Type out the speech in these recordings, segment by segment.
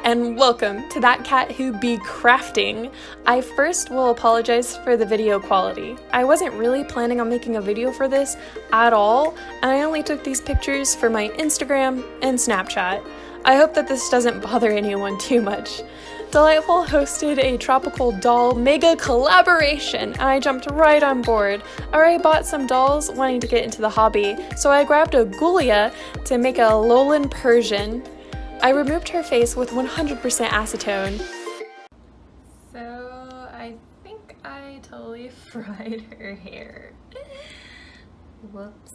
and welcome to That Cat Who Be Crafting. I first will apologize for the video quality. I wasn't really planning on making a video for this at all, and I only took these pictures for my Instagram and Snapchat. I hope that this doesn't bother anyone too much. Dollightful hosted a tropical doll mega collaboration, and I jumped right on board. I already bought some dolls wanting to get into the hobby, so I grabbed a Ghoulia to make a Alolan Persian. I removed her face with 100% acetone. So I think I totally fried her hair. Whoops.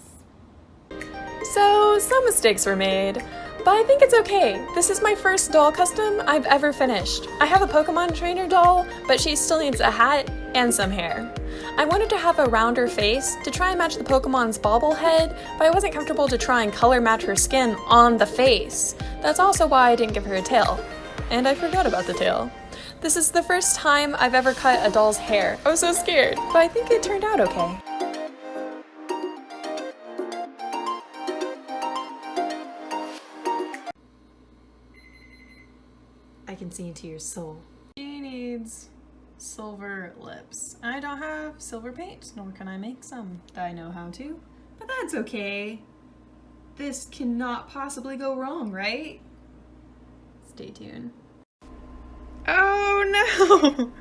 So some mistakes were made, but I think it's okay. This is my first doll custom I've ever finished. I have a Pokemon trainer doll, but she still needs a hat and some hair. I wanted to have a rounder face to try and match the Pokemon's bobblehead, but I wasn't comfortable to try and color match her skin on the face. That's also why I didn't give her a tail. And I forgot about the tail. This is the first time I've ever cut a doll's hair. I was so scared, but I think it turned out okay. I can see into your soul. She needs silver lips. I don't have silver paint, nor can I make some that I know how to, but that's okay. This cannot possibly go wrong, right? Stay tuned. Oh no!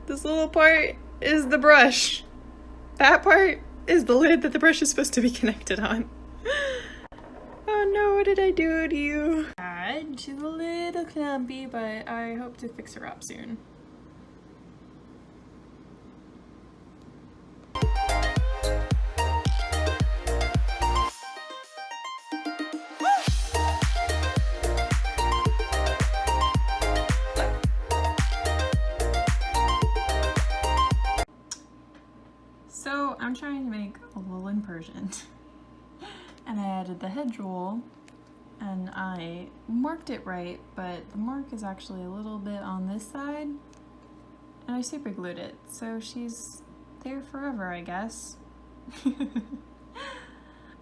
This little part is the brush. That part is the lid that the brush is supposed to be connected on. Oh no, what did I do to you? She's a little clumpy, but I hope to fix her up soon. So I'm trying to make a Alolan Persian. And I added the head jewel, and I marked it right, but the mark is actually a little bit on this side, and I super glued it, so she's there forever, I guess.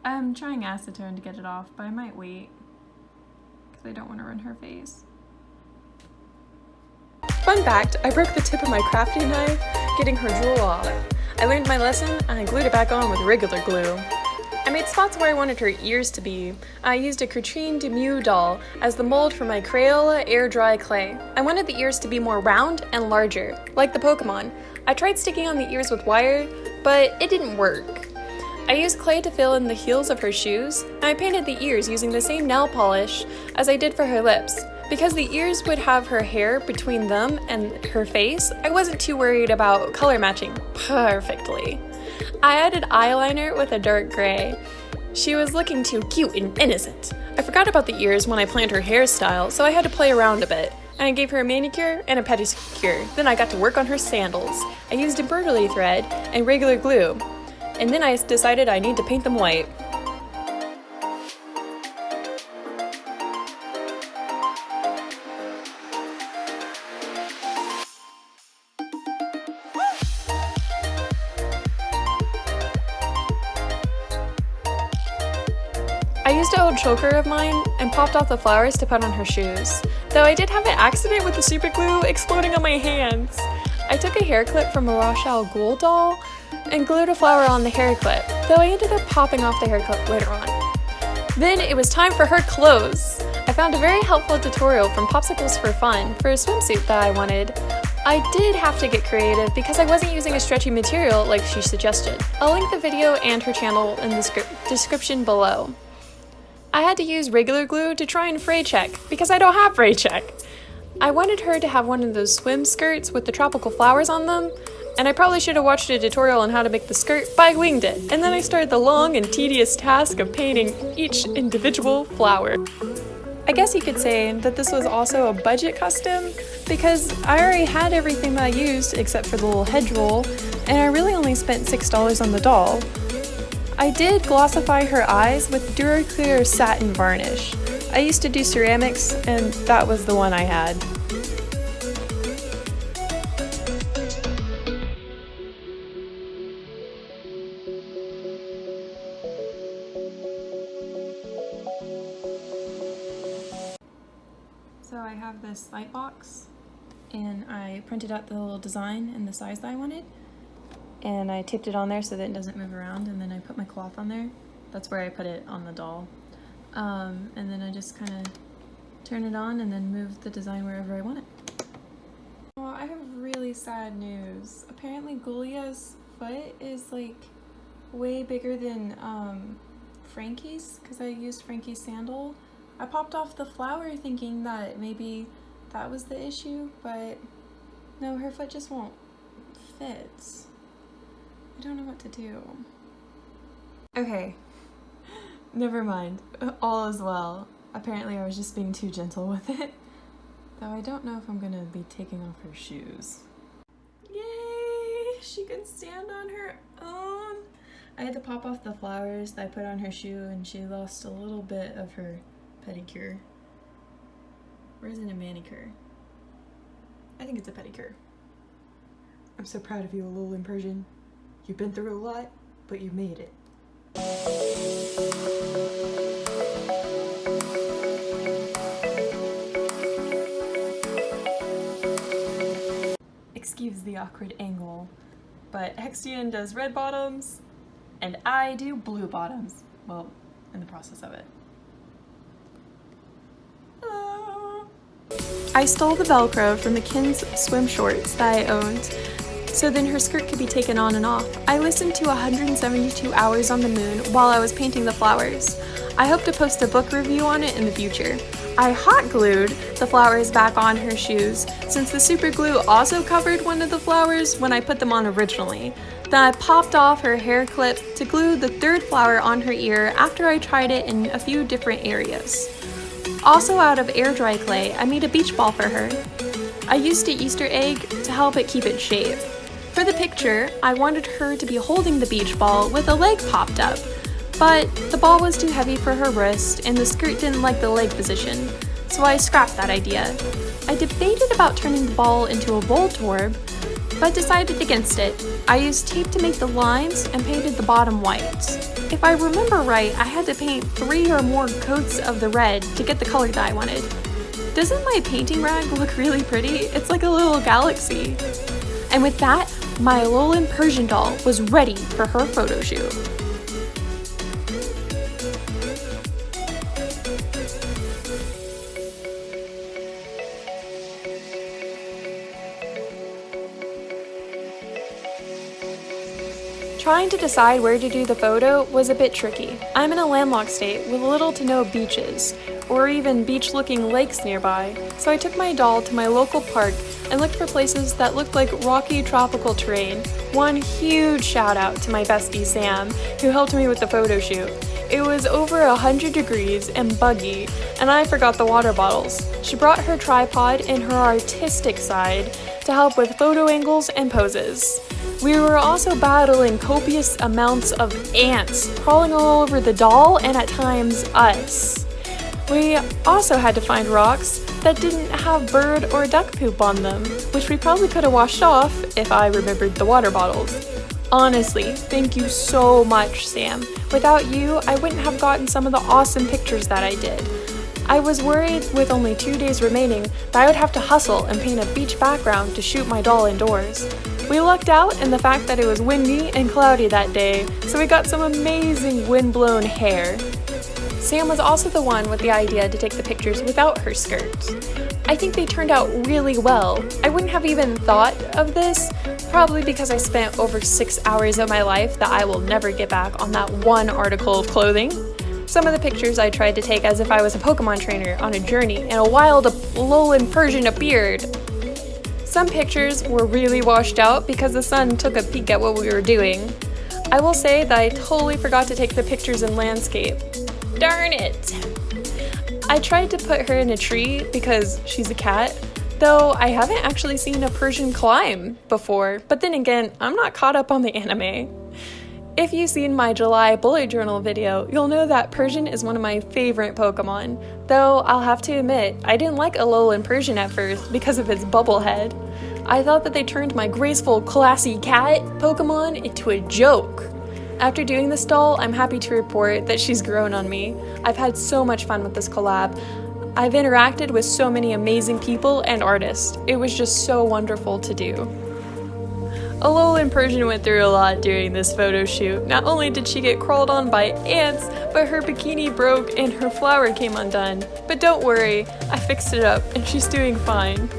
I'm trying acetone to get it off, but I might wait, because I don't want to ruin her face. Fun fact, I broke the tip of my crafting knife getting her jewel off. I learned my lesson, and I glued it back on with regular glue. I made spots where I wanted her ears to be. I used a Catrine Demue doll as the mold for my Crayola air dry clay. I wanted the ears to be more round and larger, like the Pokemon. I tried sticking on the ears with wire, but it didn't work. I used clay to fill in the heels of her shoes, and I painted the ears using the same nail polish as I did for her lips. Because the ears would have her hair between them and her face, I wasn't too worried about color matching perfectly. I added eyeliner with a dark gray. She was looking too cute and innocent. I forgot about the ears when I planned her hairstyle, so I had to play around a bit. I gave her a manicure and a pedicure. Then I got to work on her sandals. I used embroidery thread and regular glue. And then I decided I need to paint them white. I used an old choker of mine and popped off the flowers to put on her shoes, though I did have an accident with the super glue exploding on my hands. I took a hair clip from a Ra's al Ghul doll and glued a flower on the hair clip, though I ended up popping off the hair clip later on. Then it was time for her clothes. I found a very helpful tutorial from Popsicles for Fun for a swimsuit that I wanted. I did have to get creative because I wasn't using a stretchy material like she suggested. I'll link the video and her channel in the description below. I had to use regular glue to try and fray check because I don't have fray check. I wanted her to have one of those swim skirts with the tropical flowers on them, and I probably should have watched a tutorial on how to make the skirt, but I winged it. And then I started the long and tedious task of painting each individual flower. I guess you could say that this was also a budget custom because I already had everything that I used except for the little head jewel, and I really only spent $6 on the doll. I did glossify her eyes with Duraclear satin varnish. I used to do ceramics, and that was the one I had. So I have this light box, and I printed out the little design and the size that I wanted, and I taped it on there so that it doesn't move around, and then I put my cloth on there. That's where I put it on the doll. And then I just kind of turn it on and then move the design wherever I want it. Oh, I have really sad news. Apparently Gulia's foot is like way bigger than Frankie's, because I used Frankie's sandal. I popped off the flower thinking that maybe that was the issue, but no, her foot just won't fit. I don't know what to do. Okay, never mind. All is well. Apparently I was just being too gentle with it. Though I don't know if I'm gonna be taking off her shoes. Yay! She can stand on her own! I had to pop off the flowers that I put on her shoe, and she lost a little bit of her pedicure. Or is it a manicure? I think it's a pedicure. I'm so proud of you, Alolan Persian. You've been through a lot, but you made it. Excuse the awkward angle, but Hextian does red bottoms, and I do blue bottoms. Well, in the process of it. I stole the Velcro from the Kin's swim shorts that I owned, so then her skirt could be taken on and off. I listened to 172 Hours on the Moon while I was painting the flowers. I hope to post a book review on it in the future. I hot glued the flowers back on her shoes, since the super glue also covered one of the flowers when I put them on originally. Then I popped off her hair clip to glue the third flower on her ear after I tried it in a few different areas. Also out of air dry clay, I made a beach ball for her. I used an Easter egg to help it keep its shape. For the picture, I wanted her to be holding the beach ball with a leg popped up, but the ball was too heavy for her wrist and the skirt didn't like the leg position, so I scrapped that idea. I debated about turning the ball into a Voltorb, but decided against it. I used tape to make the lines and painted the bottom white. If I remember right, I had to paint 3 or more coats of the red to get the color that I wanted. Doesn't my painting rag look really pretty? It's like a little galaxy. And with that, my Alolan Persian doll was ready for her photo shoot. Trying to decide where to do the photo was a bit tricky. I'm in a landlocked state with little to no beaches, or even beach-looking lakes nearby, so I took my doll to my local park and looked for places that looked like rocky tropical terrain. One huge shout out to my bestie Sam, who helped me with the photo shoot. It was over 100 degrees and buggy, and I forgot the water bottles. She brought her tripod and her artistic side to help with photo angles and poses. We were also battling copious amounts of ants crawling all over the doll and at times us. We also had to find rocks that didn't have bird or duck poop on them, which we probably could have washed off if I remembered the water bottles. Honestly, thank you so much, Sam. Without you, I wouldn't have gotten some of the awesome pictures that I did. I was worried with only 2 days remaining that I would have to hustle and paint a beach background to shoot my doll indoors. We lucked out in the fact that it was windy and cloudy that day, so we got some amazing wind-blown hair. Sam was also the one with the idea to take the pictures without her skirt. I think they turned out really well. I wouldn't have even thought of this, probably because I spent over 6 hours of my life that I will never get back on that one article of clothing. Some of the pictures I tried to take as if I was a Pokemon trainer on a journey and a wild Alolan Persian appeared. Some pictures were really washed out because the sun took a peek at what we were doing. I will say that I totally forgot to take the pictures in landscape. Darn it! I tried to put her in a tree because she's a cat, though I haven't actually seen a Persian climb before, but then again, I'm not caught up on the anime. If you've seen my July bullet journal video, you'll know that Persian is one of my favorite Pokemon, though I'll have to admit, I didn't like Alolan Persian at first because of its bubble head. I thought that they turned my graceful, classy cat Pokemon into a joke. After doing this doll, I'm happy to report that she's grown on me. I've had so much fun with this collab. I've interacted with so many amazing people and artists. It was just so wonderful to do. Alolan Persian went through a lot during this photo shoot. Not only did she get crawled on by ants, but her bikini broke and her flower came undone. But don't worry, I fixed it up and she's doing fine.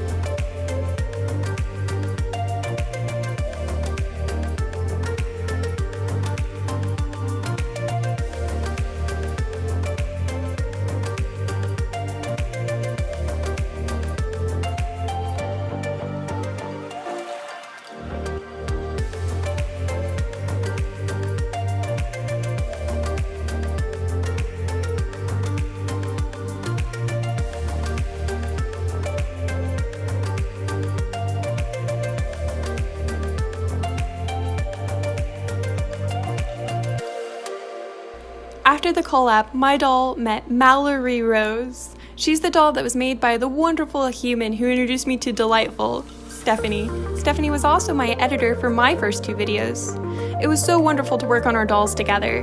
After the collab, my doll met Mallory Rose. She's the doll that was made by the wonderful human who introduced me to Dollightful, Stephanie. Stephanie was also my editor for my first 2 videos. It was so wonderful to work on our dolls together.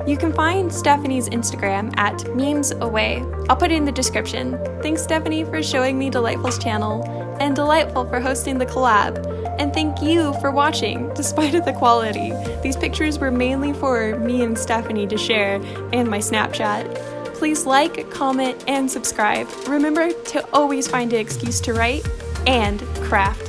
You can find Stephanie's Instagram at memesaway. I'll put it in the description. Thanks Stephanie for showing me Dollightful's channel, and Dollightful for hosting the collab. And thank you for watching, despite of the quality. These pictures were mainly for me and Stephanie to share, and my Snapchat. Please like, comment, and subscribe. Remember to always find an excuse to write and craft.